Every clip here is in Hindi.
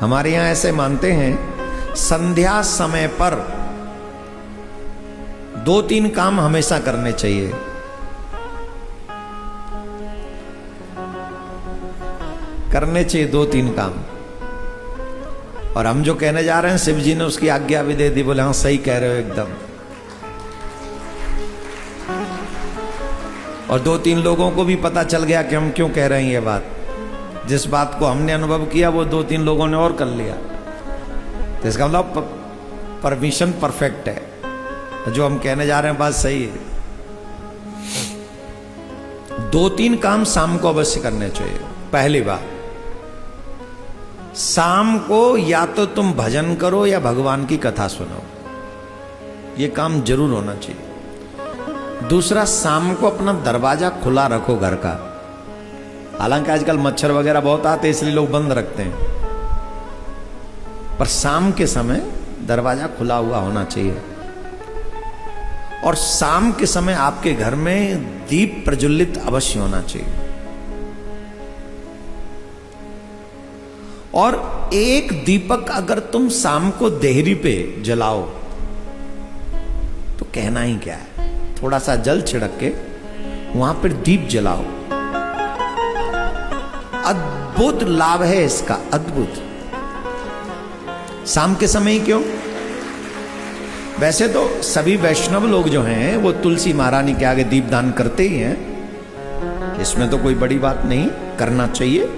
हमारे यहां ऐसे मानते हैं संध्या समय पर 2-3 काम हमेशा करने चाहिए। करने चाहिए 2-3 काम। और हम जो कहने जा रहे हैं शिव जी ने उसकी आज्ञा भी दे दी। बोले हाँ सही कह रहे हो एकदम। और 2-3 लोगों को भी पता चल गया कि हम क्यों कह रहे हैं ये बात। जिस बात को हमने अनुभव किया वो 2-3 लोगों ने और कर लिया। तो इसका मतलब परमिशन परफेक्ट है। जो हम कहने जा रहे हैं बात सही है। 2-3 काम शाम को अवश्य करने चाहिए। पहली बात, शाम को या तो तुम भजन करो या भगवान की कथा सुनो। ये काम जरूर होना चाहिए। दूसरा, शाम को अपना दरवाजा खुला रखो घर का। हालांकि आजकल मच्छर वगैरह बहुत आते हैं इसलिए लोग बंद रखते हैं, पर शाम के समय दरवाजा खुला हुआ होना चाहिए। और शाम के समय आपके घर में दीप प्रज्वलित अवश्य होना चाहिए। और एक दीपक अगर तुम शाम को देहरी पे जलाओ तो कहना ही क्या है। थोड़ा सा जल छिड़क के वहां पर दीप जलाओ, अद्भुत लाभ है इसका, अद्भुत। शाम के समय ही क्यों? वैसे तो सभी वैष्णव लोग जो हैं वो तुलसी महारानी के आगे दीपदान करते ही हैं। इसमें तो कोई बड़ी बात नहीं, करना चाहिए।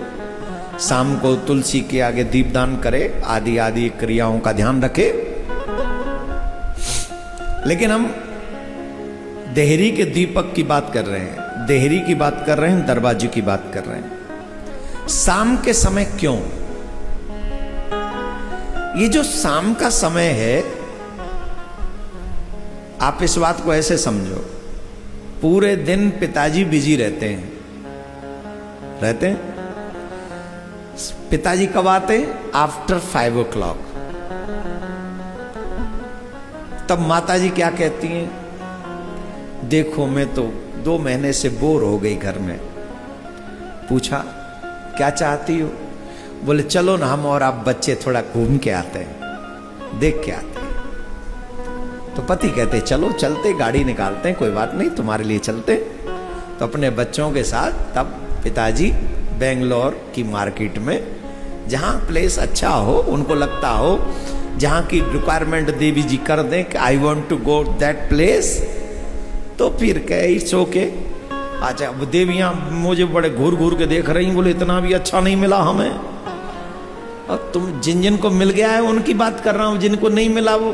शाम को तुलसी के आगे दीपदान करे, आदि आदि क्रियाओं का ध्यान रखे। लेकिन हम देहरी के दीपक की बात कर रहे हैं, देहरी की बात कर रहे हैं, दरवाजे की बात कर रहे हैं। शाम के समय क्यों? ये जो शाम का समय है, आप इस बात को ऐसे समझो, पूरे दिन पिताजी बिजी रहते हैं। पिताजी कब आते हैं? After 5 o'clock। तब माताजी क्या कहती हैं? देखो मैं तो 2 महीने से बोर हो गई घर में। पूछा क्या चाहती हो? बोले चलो ना हम और आप बच्चे थोड़ा घूम के आते हैं, देख के आते हैं। तो पति कहते चलो चलते, गाड़ी निकालते हैं, कोई बात नहीं तुम्हारे लिए चलते। तो अपने बच्चों के साथ तब पिताजी बेंगलोर की मार्केट में, जहां प्लेस अच्छा हो, उनको लगता हो, जहां की रिक्वायरमेंट देवी जी कर दें कि I want to go that place, तो फिर इट्स ओके। अच्छा, अब देवियां मुझे बड़े घूर घूर के देख रही, बोले इतना भी अच्छा नहीं मिला हमें। और तुम जिन को मिल गया है उनकी बात कर रहा हूं, जिनको नहीं मिला वो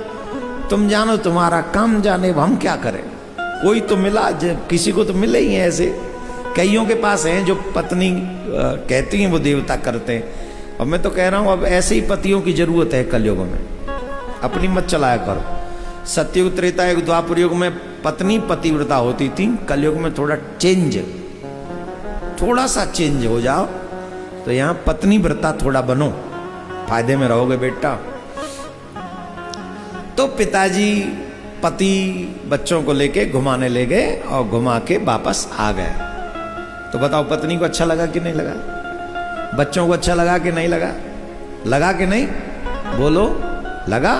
तुम जानो, तुम्हारा काम जाने, हम क्या करें। कोई तो मिला, किसी को तो मिले ही है। ऐसे कईयों के पास हैं जो पत्नी कहती हैं वो देवता करते हैं। और मैं तो कह रहा हूं अब ऐसे ही पतियों की जरूरत है कलयुग में। अपनी मत चलाया करो। सतयुग, त्रेता युग, द्वापर युग में पत्नी पतिव्रता होती थी। कलयुग में थोड़ा सा चेंज हो जाओ, तो यहां पत्नी व्रता थोड़ा बनो, फायदे में रहोगे बेटा। तो पिताजी पति बच्चों को लेके घुमाने ले गए और घुमा के वापस आ गए। तो बताओ पत्नी को अच्छा लगा कि नहीं लगा? बच्चों को अच्छा लगा कि नहीं लगा? लगा कि नहीं? बोलो, लगा?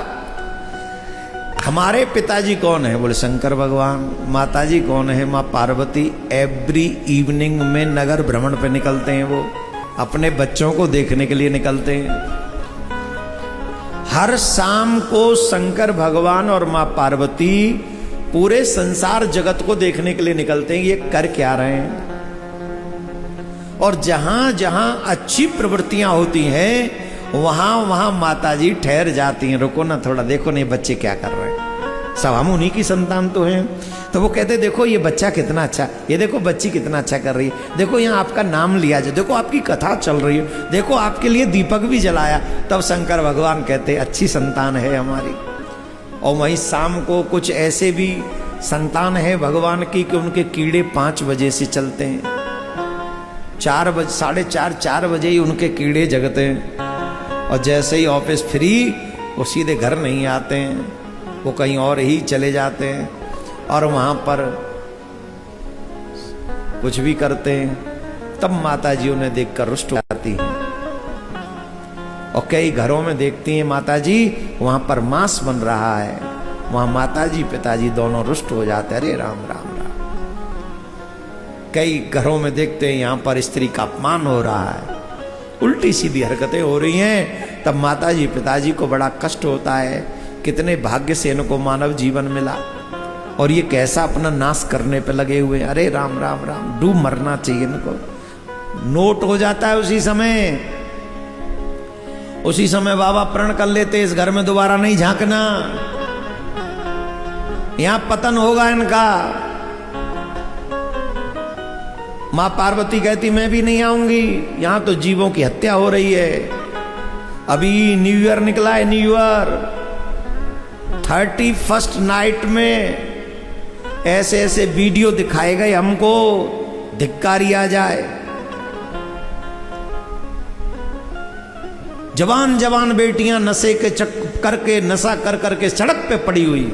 हमारे पिताजी कौन है? बोले शंकर भगवान। माताजी कौन है? माँ पार्वती। एवरी इवनिंग में नगर भ्रमण पे निकलते हैं, वो अपने बच्चों को देखने के लिए निकलते हैं। हर शाम को शंकर भगवान और माँ पार्वती पूरे संसार जगत को देखने के लिए निकलते हैं। ये कर क्या रहे हैं? और जहां जहां अच्छी प्रवृत्तियां होती हैं वहां माताजी ठहर जाती हैं। रुको ना थोड़ा, देखो नहीं बच्चे क्या कर रहे हैं, सब हम उन्हीं की संतान तो हैं। तो वो कहते देखो ये बच्चा कितना अच्छा, ये देखो बच्ची कितना अच्छा कर रही है, देखो यहाँ आपका नाम लिया जाए, देखो आपकी कथा चल रही है, देखो आपके लिए दीपक भी जलाया। तब शंकर भगवान कहते अच्छी संतान है हमारी। और वहीं शाम को कुछ ऐसे भी संतान है भगवान की कि उनके कीड़े 5 बजे से चलते हैं। 4 बजे, 4:30 बजे ही उनके कीड़े जगते हैं। और जैसे ही ऑफिस फ्री, वो सीधे घर नहीं आते हैं, वो कहीं और ही चले जाते हैं और वहां पर कुछ भी करते हैं। तब माता जी उन्हें देखकर रुष्ट हो जाती हैं और कई घरों में देखती हैं माता जी, वहां पर मांस बन रहा है, वहां माता जी पिताजी दोनों रुष्ट हो जाते, अरे राम राम राम। कई घरों में देखते हैं यहां पर स्त्री का अपमान हो रहा है, उल्टी सीधी हरकतें हो रही हैं, तब माता जी पिताजी को बड़ा कष्ट होता है, कितने भाग्य से इनको मानव जीवन मिला और ये कैसा अपना नाश करने पे लगे हुए, अरे राम राम राम, डूब मरना चाहिए इनको। नोट हो जाता है उसी समय बाबा प्रण कर लेते, इस घर में दोबारा नहीं झांकना, यहां पतन होगा इनका। मां पार्वती कहती मैं भी नहीं आऊंगी, यहां तो जीवों की हत्या हो रही है। अभी न्यू ईयर निकला है, न्यू ईयर 31st नाइट में ऐसे ऐसे वीडियो दिखाए गए हमको, धिक्कारी आ जाए। जवान जवान बेटियां नशे के करके नशा कर करके सड़क पे पड़ी हुई,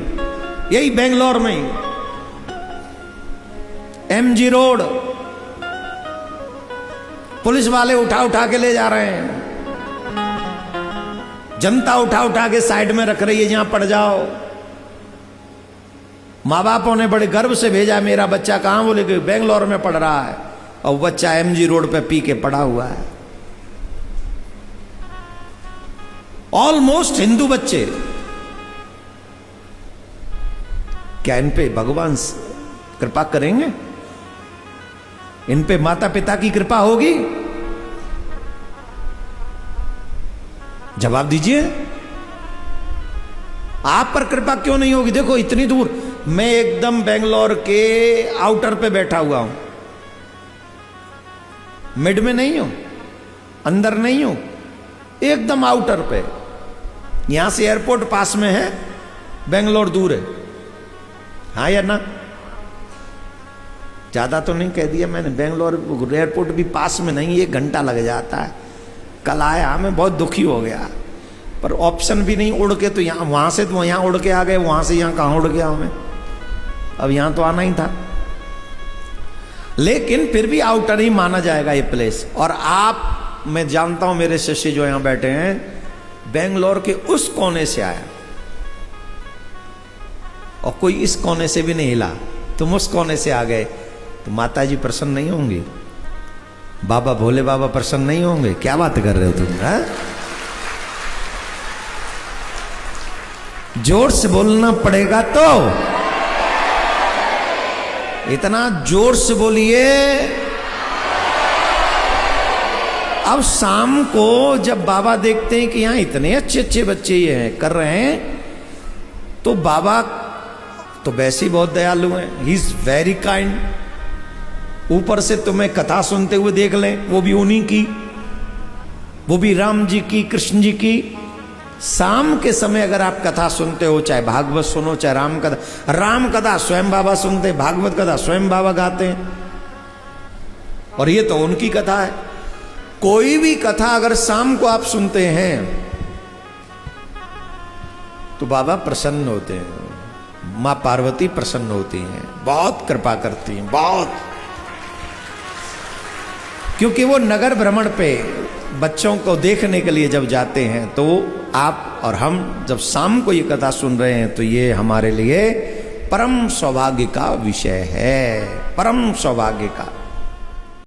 यही बेंगलोर में ही MG रोड, पुलिस वाले उठा उठा के ले जा रहे हैं, जनता उठा उठा के साइड में रख रही है, जहां पड़ जाओ। माँ बापों ने बड़े गर्व से भेजा, मेरा बच्चा कहां, बोले कि बेंगलोर में पढ़ रहा है, और बच्चा MG रोड पे पी के पड़ा हुआ है। ऑलमोस्ट हिंदू बच्चे, क्या इन पे भगवान कृपा करेंगे? इन पे माता पिता की कृपा होगी? जवाब दीजिए, आप पर कृपा क्यों नहीं होगी? देखो इतनी दूर, मैं एकदम बेंगलोर के आउटर पे बैठा हुआ हूं, मिड में नहीं हूं, अंदर नहीं हूं, एकदम आउटर पे। यहां से एयरपोर्ट पास में है, बेंगलोर दूर है, हाँ या ना? ज्यादा तो नहीं कह दिया मैंने, बेंगलोर एयरपोर्ट भी पास में नहीं, 1 घंटा लग जाता है। कल आया, मैं बहुत दुखी हो गया, पर ऑप्शन भी नहीं, उड़ के तो यहाँ, वहां से तो यहाँ उड़ के आ गए, वहां से यहाँ कहाँ उड़ गया हमें, अब यहाँ तो आना ही था। लेकिन फिर भी आउटर ही माना जाएगा ये प्लेस। और आप, मैं जानता हूं मेरे शिष्य जो यहां बैठे हैं, बेंगलोर के उस कोने से आया और कोई इस कोने से भी नहीं हिला, तुम उस कोने से आ गए, तो माता जी प्रसन्न नहीं होंगी? बाबा भोले बाबा प्रसन्न नहीं होंगे? क्या बात कर रहे हो तुम, है? जोर से बोलना पड़ेगा, तो इतना जोर से बोलिए। अब शाम को जब बाबा देखते हैं कि यहां इतने अच्छे अच्छे बच्चे ये हैं कर रहे हैं, तो बाबा तो वैसे ही बहुत दयालु हैं, ही इज वेरी काइंड। ऊपर से तुम्हें कथा सुनते हुए देख लें, वो भी उन्हीं की, वो भी राम जी की, कृष्ण जी की। शाम के समय अगर आप कथा सुनते हो, चाहे भागवत सुनो चाहे राम कथा स्वयं बाबा सुनते, भागवत कथा स्वयं बाबा गाते हैं, और ये तो उनकी कथा है। कोई भी कथा अगर शाम को आप सुनते हैं तो बाबा प्रसन्न होते हैं, मां पार्वती प्रसन्न होती हैं, बहुत कृपा करती हैं, बहुत। क्योंकि वो नगर भ्रमण पे बच्चों को देखने के लिए जब जाते हैं, तो आप और हम जब शाम को ये कथा सुन रहे हैं, तो ये हमारे लिए परम सौभाग्य का विषय है, परम सौभाग्य का।